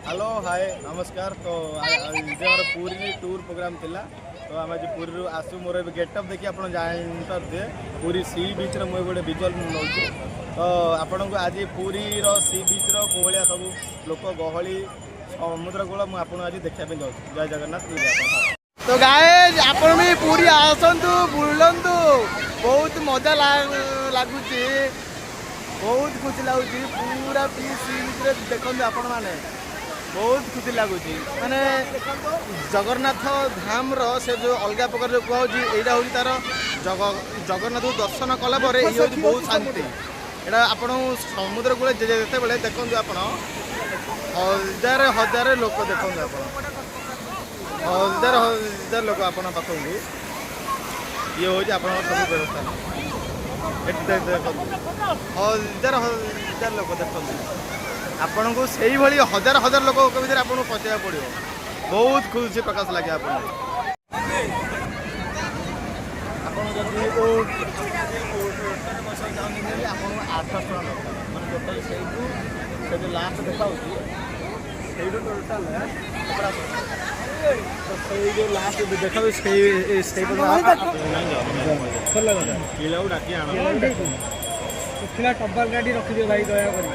Hello hi नमस्कार। तो हमारा पूरी टूर प्रोग्राम थिला तो आम आज पूरी आसू मोर गेटअप देखिए आप जानते पूरी सी बीच मुझे गोटे विजुअल नौ तो आपण को आज पूरी सी बीच रोलिया सब लोक गहली समुद्र कूल मुझे आज देखा जाऊँ। जय जगन्नाथ। तो गाइस आपण भी पूरी आसतु बुलंतु बहुत मजा लगुच बहुत खुशी लगुच पूरा सी बीच देखते आपण मैंने बहुत खुशी लगुच माने जगन्नाथ धाम रो से जो अलग प्रकार जो कहूँ यहाँ हूँ तार जगन्नाथ दर्शन कलापर ये हूँ बहुत शांति। यहाँ आपण समुद्र कूल जिते बड़े देखु आप हजार हजार लोक देखु आप हजार हजार लोक आप पाखु ये हूँ आप सब व्यवस्था हजार हजार लोक देखते आपण को से हजार हजार लोक भर आपको पचाया पड़ो बहुत खुशी प्रकाश लगे आप टोटाल से लास्ट देखा टोटाल जो लास्ट देखा उठला टब्बल गाड़ी रखिदियो भाई दया कर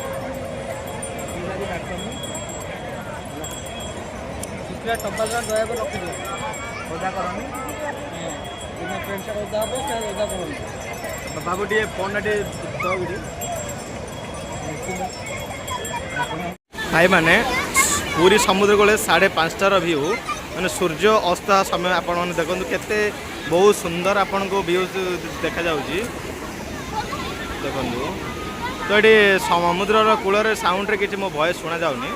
उठला टब्बल गाड़ी दया कर रखिदियो ओदा करनी बिना फ्रेंड से ओदा हो से ओदा करनी बाबू टे फोन टे भाई माने पूरी समुद्र कूल 5:30 व्यू मैंने सूर्य अस्त समय आपण मैंने देखो केते बहुत सुंदर आपण को व्यू देखा जाउची देखो तो ये समुद्र कूल साउंड रे किसी मो वॉइस सुना जाउनी